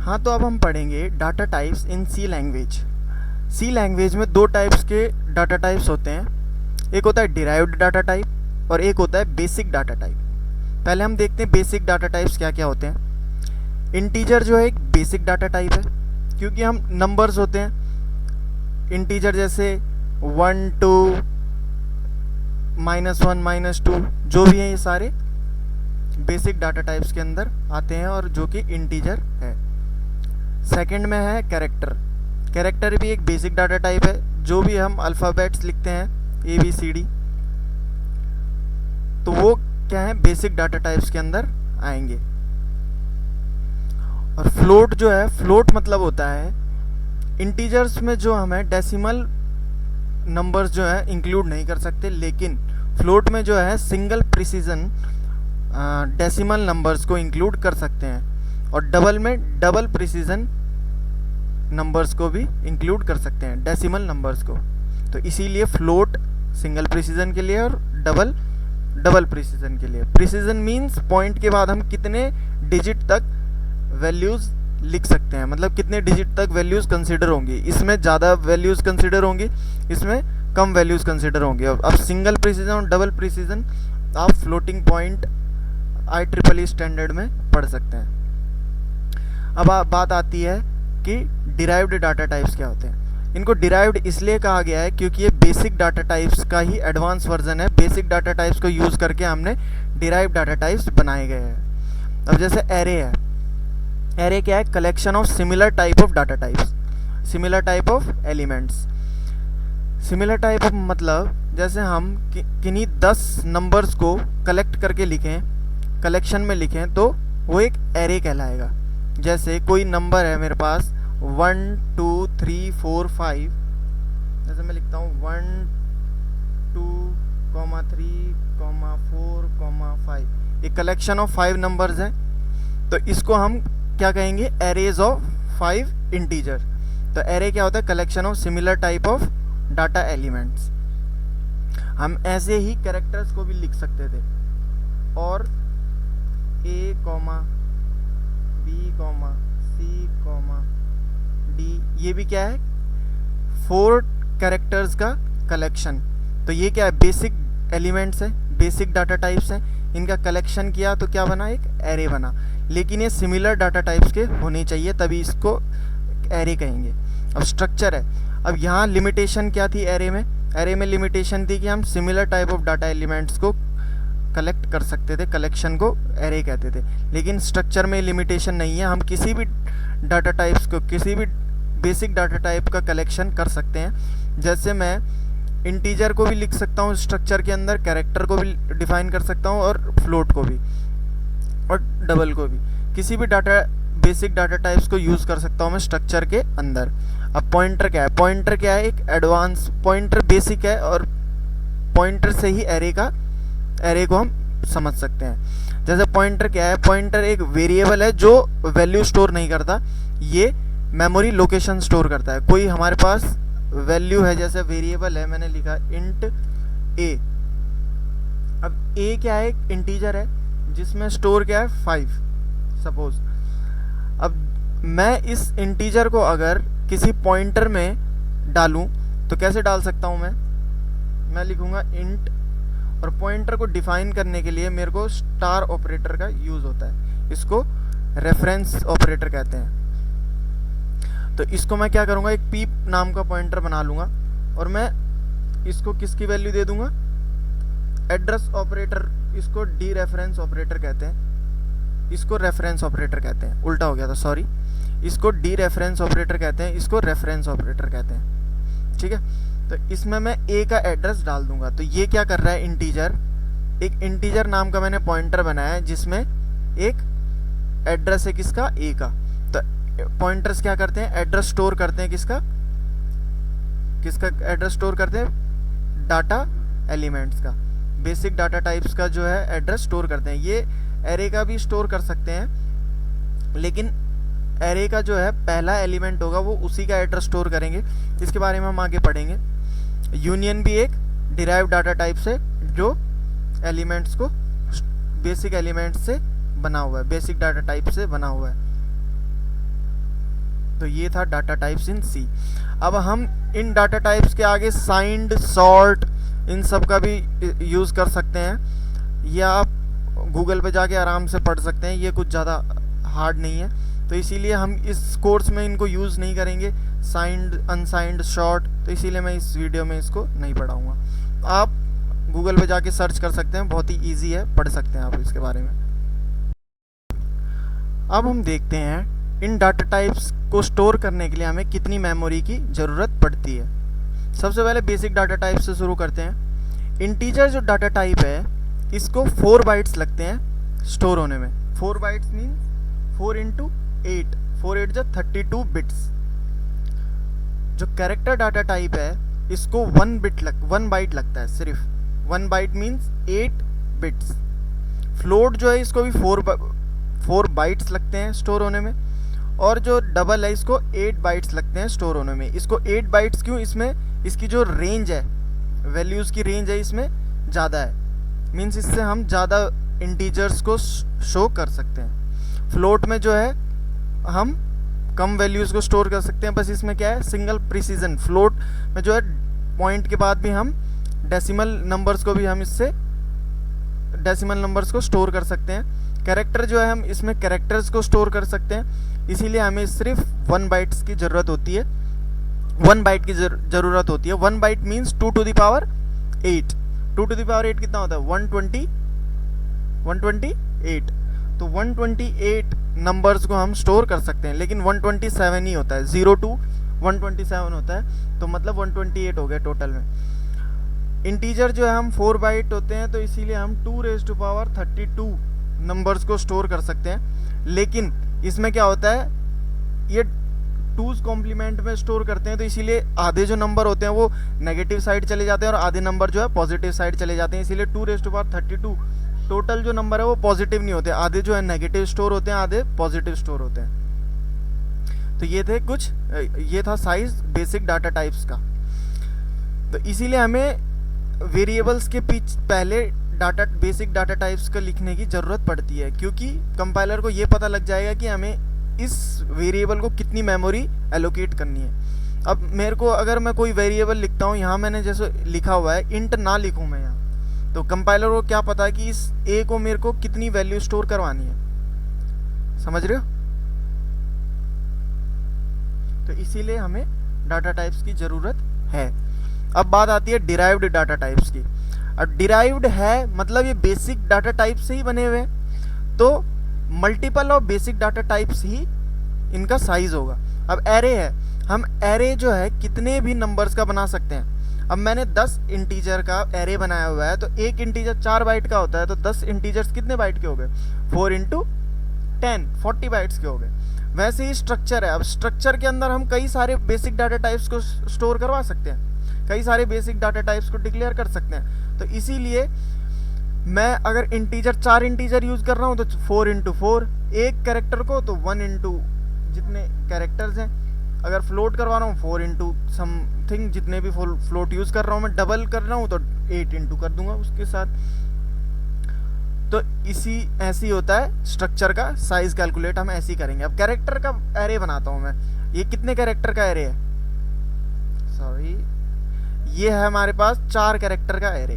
हाँ, तो अब हम पढ़ेंगे data types in C language. C language में दो टाइप्स के डाटा टाइप्स होते हैं, एक होता है डिराइव्ड डाटा टाइप और एक होता है बेसिक डाटा टाइप। पहले हम देखते हैं बेसिक डाटा टाइप्स क्या क्या होते हैं। इंटीजर जो है एक बेसिक डाटा टाइप है, क्योंकि हम नंबर्स होते हैं इंटीजर, जैसे 1 2 -1 -2 जो भी हैं, ये सारे बेसिक डाटा टाइप्स के अंदर आते हैं और जो कि इंटीजर है। सेकंड में है कैरेक्टर। कैरेक्टर भी एक बेसिक डाटा टाइप है, जो भी हम अल्फ़ाबेट्स लिखते हैं ABCD, तो वो क्या है, बेसिक डाटा टाइप्स के अंदर आएंगे। और फ्लोट जो है, फ्लोट मतलब होता है इंटीजर्स में जो हमें डेसिमल नंबर्स जो है इंक्लूड नहीं कर सकते, लेकिन फ्लोट में जो है सिंगल प्रिसीजन डेसिमल नंबर्स को इंक्लूड कर सकते हैं, और डबल में डबल प्रिसीजन नंबर्स को भी इंक्लूड कर सकते हैं, डेसिमल नंबर्स को। तो इसीलिए फ्लोट सिंगल प्रिसीजन के लिए और डबल डबल प्रिसीजन के लिए। प्रिसीजन मींस पॉइंट के बाद हम कितने डिजिट तक वैल्यूज़ लिख सकते हैं, मतलब कितने डिजिट तक वैल्यूज़ कंसिडर होंगी। इसमें ज़्यादा वैल्यूज़ कंसिडर होंगी, इसमें कम वैल्यूज़ कंसिडर होंगी। अब सिंगल प्रिसीजन और डबल प्रिसीजन आप फ्लोटिंग पॉइंट IEEE स्टैंडर्ड में पढ़ सकते हैं। अब बात आती है कि डिराइव्ड डाटा टाइप्स क्या होते हैं। इनको डिराइव्ड इसलिए कहा गया है क्योंकि ये बेसिक डाटा टाइप्स का ही एडवांस वर्जन है। बेसिक डाटा टाइप्स को यूज़ करके हमने डिराइव्ड डाटा टाइप्स बनाए गए हैं। अब जैसे एरे है, एरे क्या है, collection of similar type of data types, similar type of elements. Similar type of मतलब जैसे हम किन्हीं 10 नंबर्स को कलेक्ट करके लिखें, कलेक्शन में लिखें, तो वो एक एरे कहलाएगा। जैसे कोई नंबर है मेरे पास 1 2 3 4 5, जैसे मैं लिखता हूँ 1 2 3 4 5, एक कलेक्शन ऑफ 5 नंबर्स हैं, तो इसको हम क्या कहेंगे, एरेज ऑफ 5 इंटीजर। तो एरे क्या होता है, collection of similar type of data elements. हम ऐसे ही कैरेक्टर्स को भी लिख सकते थे, और A, B, C, D, ये भी क्या है, 4 कैरेक्टर्स का कलेक्शन। तो ये क्या है, बेसिक एलिमेंट्स है, बेसिक डाटा टाइप्स हैं, इनका कलेक्शन किया तो क्या बना, एक एरे बना। लेकिन ये सिमिलर डाटा टाइप्स के होने चाहिए, तभी इसको एरे कहेंगे। अब स्ट्रक्चर है, अब यहाँ लिमिटेशन क्या थी एरे में, एरे में लिमिटेशन थी कि हम similar type of data elements को कलेक्ट कर सकते थे, कलेक्शन को एरे कहते थे। लेकिन स्ट्रक्चर में लिमिटेशन नहीं है, हम किसी भी डाटा टाइप्स को, किसी भी बेसिक डाटा टाइप का कलेक्शन कर सकते हैं। जैसे मैं इंटीजर को भी लिख सकता हूँ स्ट्रक्चर के अंदर, कैरेक्टर को भी डिफाइन कर सकता हूँ, और फ्लोट को भी, और डबल को भी। किसी भी डाटा बेसिक डाटा टाइप्स को यूज़ कर सकता हूँ मैं स्ट्रक्चर के अंदर। अब पॉइंटर क्या है, पॉइंटर क्या है, एक एडवांस पॉइंटर बेसिक है, और पॉइंटर से ही एरे को हम समझ सकते हैं। जैसे पॉइंटर क्या है, पॉइंटर एक वेरिएबल है जो वैल्यू स्टोर नहीं करता, ये मेमोरी लोकेशन स्टोर करता है। कोई हमारे पास वैल्यू है, जैसे वेरिएबल है, मैंने लिखा इंट a। अब a क्या है, एक इंटीजर है जिसमें स्टोर क्या है, 5 सपोज। अब मैं इस इंटीजर को अगर किसी पॉइंटर में डालूं तो कैसे डाल सकता हूं मैं लिखूंगा इंट, और पॉइंटर को डिफाइन करने के लिए मेरे को स्टार ऑपरेटर का यूज़ होता है, इसको रेफरेंस ऑपरेटर कहते हैं। तो इसको मैं क्या करूँगा, एक पीप नाम का पॉइंटर बना लूँगा, और मैं इसको किसकी वैल्यू दे दूँगा, एड्रेस ऑपरेटर। इसको डी रेफरेंस ऑपरेटर कहते हैं, इसको रेफरेंस ऑपरेटर कहते हैं, उल्टा हो गया था, सॉरी। इसको डी रेफरेंस ऑपरेटर कहते हैं, इसको रेफरेंस ऑपरेटर कहते हैं, ठीक है। तो इसमें मैं a का एड्रेस डाल दूंगा, तो ये क्या कर रहा है, इंटीजर, एक इंटीजर नाम का मैंने पॉइंटर बनाया है जिसमें एक एड्रेस है किसका, a का। तो पॉइंटर्स क्या करते हैं, एड्रेस स्टोर करते हैं, किसका एड्रेस स्टोर करते हैं, डाटा एलिमेंट्स का, बेसिक डाटा टाइप्स का जो है एड्रेस स्टोर करते हैं। ये एरे का भी स्टोर कर सकते हैं, लेकिन एरे का जो है पहला एलिमेंट होगा वो उसी का एड्रेस स्टोर करेंगे, इसके बारे में हम आगे पढ़ेंगे। यूनियन भी एक डिराइव डाटा टाइप से, जो एलिमेंट्स को बेसिक एलिमेंट्स से बना हुआ है, बेसिक डाटा टाइप से बना हुआ है। तो ये था डाटा टाइप्स इन सी। अब हम इन डाटा टाइप्स के आगे साइंड, सॉर्ट, इन सब का भी यूज़ कर सकते हैं, या आप गूगल पे जाके आराम से पढ़ सकते हैं, ये कुछ ज़्यादा हार्ड नहीं है। तो इसीलिए हम इस कोर्स में इनको यूज़ नहीं करेंगे, साइंड, अनसाइंड, शॉर्ट, तो इसीलिए मैं इस वीडियो में इसको नहीं पढ़ाऊँगा। आप गूगल पे जाके सर्च कर सकते हैं, बहुत ही ईजी है, पढ़ सकते हैं आप इसके बारे में। अब हम देखते हैं इन डाटा टाइप्स को स्टोर करने के लिए हमें कितनी मेमोरी की ज़रूरत पड़ती है। सबसे पहले बेसिक डाटा टाइप से शुरू करते हैं। इंटीजर जो डाटा टाइप है, इसको 4 बाइट्स लगते हैं स्टोर होने में। 4 बाइट्स मीन्स 4 इंटू 8, 4 8 जो 32 बिट्स। जो कैरेक्टर डाटा टाइप है, इसको 1 बाइट लगता है सिर्फ। 1 बाइट मीन्स 8 बिट्स। फ्लोट जो है, इसको भी 4 बाइट्स लगते हैं स्टोर होने में। और जो डबल है, इसको 8 बाइट्स लगते हैं स्टोर होने में। इसको 8 बाइट्स क्यों? इसमें इसकी जो रेंज है, वैल्यूज़ की रेंज है, इसमें ज़्यादा है। मीन्स इससे हम ज़्यादा इंटीजर्स को शो कर सकते हैं। फ्लोट में जो है हम कम वैल्यूज़ को स्टोर कर सकते हैं, बस इसमें क्या है, सिंगल प्रिसीजन। फ्लोट में जो है पॉइंट के बाद भी हम डेसिमल नंबर्स को भी हम इससे डेसिमल नंबर्स को स्टोर कर सकते हैं। कैरेक्टर जो है, हम इसमें कैरेक्टर्स को स्टोर कर सकते हैं, इसीलिए हमें सिर्फ 1 बाइट्स की ज़रूरत होती है। 1 बाइट की ज़रूरत होती है। 1 byte means 2 to the power 8। 2 to the power 8 कितना होता है? 128। तो 128 नंबर्स को हम स्टोर कर सकते हैं, लेकिन 127 ही होता है। 0 to 127 होता है, तो मतलब 128 हो गया टोटल में। इंटीजर जो है हम 4 बाइट होते हैं, तो इसीलिए हम 2⁻32 नंबर्स को स्टोर कर सकते हैं। लेकिन इसमें क्या होता है, ये 2's कॉम्प्लीमेंट में स्टोर करते हैं, तो इसीलिए आधे जो नंबर होते हैं वो नेगेटिव साइड चले जाते हैं और आधे नंबर जो है पॉजिटिव साइड चले जाते हैं। इसीलिए 2⁻32 टोटल जो नंबर है वो पॉजिटिव नहीं होते, आधे जो है नेगेटिव स्टोर होते हैं, आधे पॉजिटिव स्टोर होते हैं। तो ये था साइज बेसिक डाटा टाइप्स का। तो इसीलिए हमें वेरिएबल्स के पहले बेसिक डाटा टाइप्स का लिखने की ज़रूरत पड़ती है, क्योंकि कंपाइलर को ये पता लग जाएगा कि हमें इस वेरिएबल को कितनी मेमोरी एलोकेट करनी है। अब मेरे को अगर मैं कोई वेरिएबल लिखता हूँ, यहाँ मैंने जैसे लिखा हुआ है इंट ना लिखूँ मैं यहाँ, तो कंपाइलर को क्या पता है कि इस ए को मेरे को कितनी वैल्यू स्टोर करवानी है। समझ रहे हो? तो इसीलिए हमें डाटा टाइप्स की ज़रूरत है। अब बात आती है डिराइव्ड डाटा टाइप्स की। अब डिराइव्ड है मतलब ये बेसिक डाटा टाइप से ही बने हुए हैं, तो multiple of basic data types ही इनका साइज होगा। अब एरे है, हम एरे जो है कितने भी नंबर्स का बना सकते हैं। अब मैंने 10 इंटीजर का एरे बनाया हुआ है, तो एक इंटीजर 4 बाइट का होता है, तो 10 इंटीजर्स कितने बाइट के हो गए? 4 इंटू 10, 40 बाइट्स के हो गए। वैसे ही स्ट्रक्चर है। अब स्ट्रक्चर के अंदर हम कई सारे बेसिक डाटा टाइप्स को स्टोर करवा सकते हैं, कई सारे बेसिक डाटा टाइप्स को डिक्लेयर कर सकते हैं। तो इसीलिए मैं अगर इंटीजर 4 इंटीजर यूज़ कर रहा हूँ, तो 4 इंटू 4, एक कैरेक्टर को तो 1 इंटू जितने कैरेक्टर्स हैं। अगर फ्लोट करवा रहा हूँ 4 इंटू समथिंग, जितने भी फ्लोट यूज़ कर रहा हूँ मैं, डबल कर रहा हूँ तो 8 इंटू कर दूंगा उसके साथ। तो ऐसी होता है स्ट्रक्चर का साइज कैलकुलेट, हम ऐसे ही करेंगे। अब कैरेक्टर का एरे बनाता हूँ मैं। ये कितने कैरेक्टर का एरे है? सॉरी, ये है हमारे पास 4 कैरेक्टर का एरे।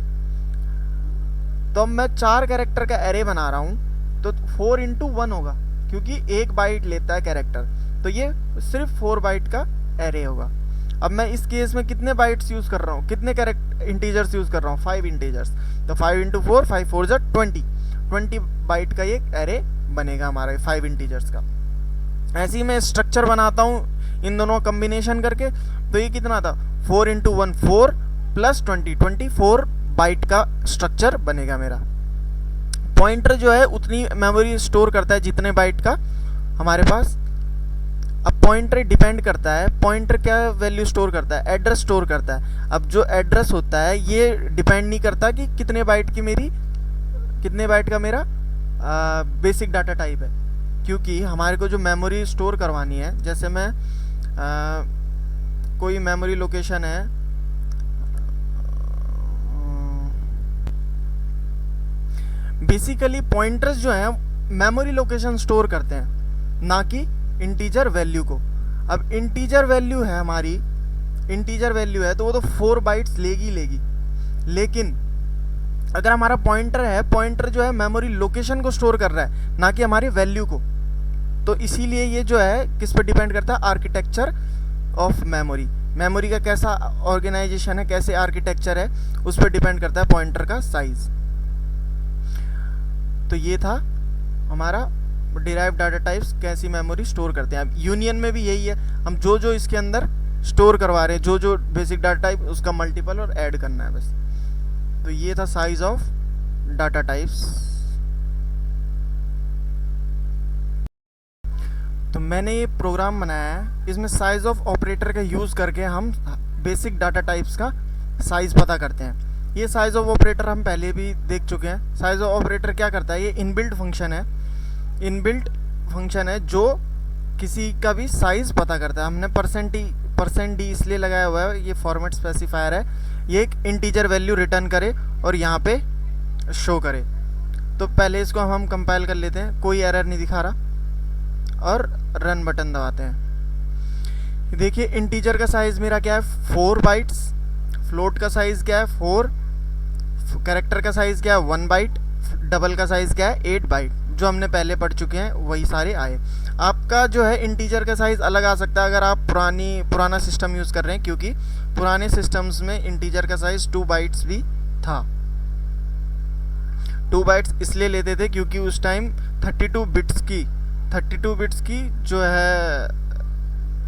तो अब मैं 4 कैरेक्टर का एरे बना रहा हूँ, तो 4 इंटू 1 होगा, क्योंकि 1 बाइट लेता है कैरेक्टर, तो ये सिर्फ 4 बाइट का एरे होगा। अब मैं इस केस में कितने बाइट्स यूज़ कर रहा हूँ, कितने इंटीजर्स यूज़ कर रहा हूँ? 5 इंटीजर्स। तो 5 इंटू 4, 5 4 जा 20 बाइट का ये एरे बनेगा हमारे 5 इंटीजर्स का। ऐसे ही मैं स्ट्रक्चर बनाता हूँ इन दोनों कम्बिनेशन करके, तो ये कितना था? 4 इंटू 1 4 प्लस 24 बाइट का स्ट्रक्चर बनेगा मेरा। पॉइंटर जो है उतनी मेमोरी स्टोर करता है जितने बाइट का हमारे पास। अब पॉइंटर डिपेंड करता है, पॉइंटर क्या वैल्यू स्टोर करता है? एड्रेस स्टोर करता है। अब जो एड्रेस होता है ये डिपेंड नहीं करता कि कितने बाइट का मेरा बेसिक डाटा टाइप है, क्योंकि हमारे को जो मेमोरी स्टोर करवानी है, जैसे मैं कोई मेमोरी लोकेशन है, बेसिकली पॉइंटर्स जो हैं मेमोरी लोकेशन स्टोर करते हैं, ना कि इंटीजर वैल्यू को। अब इंटीजर वैल्यू है हमारी, इंटीजर वैल्यू है तो वो तो 4 बाइट्स लेगी लेगी, लेकिन अगर हमारा पॉइंटर है, पॉइंटर जो है मेमोरी लोकेशन को स्टोर कर रहा है, ना कि हमारी वैल्यू को। तो इसीलिए ये जो है किस पर डिपेंड करता है, आर्किटेक्चर ऑफ मेमोरी, मेमोरी का कैसा ऑर्गेनाइजेशन है, कैसे आर्किटेक्चर है, उस पर डिपेंड करता है पॉइंटर का साइज। तो ये था हमारा डिराइव डाटा टाइप्स, कैसी मेमोरी स्टोर करते हैं। अब यूनियन में भी यही है, हम जो जो इसके अंदर स्टोर करवा रहे हैं, जो जो बेसिक डाटा टाइप, उसका मल्टीपल और ऐड करना है बस। तो ये था साइज ऑफ डाटा टाइप्स। तो मैंने ये प्रोग्राम बनाया है, इसमें साइज ऑफ ऑपरेटर का यूज़ करके हम बेसिक डाटा टाइप्स का साइज़ पता करते हैं। ये साइज ऑफ ऑपरेटर हम पहले भी देख चुके हैं। साइज ऑफ ऑपरेटर क्या करता है, ये इनबिल्ट फंक्शन है, इनबिल्ट फंक्शन है जो किसी का भी साइज़ पता करता है। हमने परसेंट डी इसलिए लगाया हुआ है, ये फॉर्मेट स्पेसिफायर है, ये एक इंटीजर वैल्यू रिटर्न करे और यहाँ पे शो करे। तो पहले इसको हम कंपाइल कर लेते हैं, कोई एरर नहीं दिखा रहा, और रन बटन दबाते हैं। देखिए इंटीजर का साइज़ मेरा क्या है, 4 बाइट्स, फ्लोट का साइज़ क्या है 4, कैरेक्टर का साइज़ क्या है 1 बाइट, डबल का साइज़ क्या है 8 बाइट, जो हमने पहले पढ़ चुके हैं वही सारे आए। आपका जो है इंटीजर का साइज़ अलग आ सकता है अगर आप पुराना सिस्टम यूज़ कर रहे हैं, क्योंकि पुराने सिस्टम्स में इंटीजर का साइज़ 2 बाइट्स भी था। 2 बाइट्स इसलिए लेते थे क्योंकि उस टाइम 32 बिट्स की जो है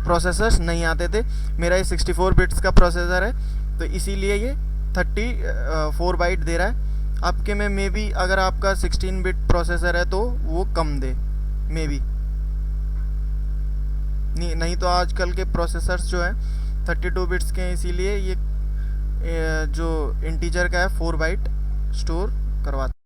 प्रोसेसर्स नहीं आते थे। मेरा ये 64 बिट्स का प्रोसेसर है, तो इसीलिए ये 34 बाइट दे रहा है। आपके में मे बी अगर आपका 16 बिट प्रोसेसर है तो वो कम दे, मे बी नहीं तो आजकल के प्रोसेसर्स जो हैं 32 बिट्स के हैं, इसीलिए ये जो इंटीजर का है 4 बाइट स्टोर करवाते हैं।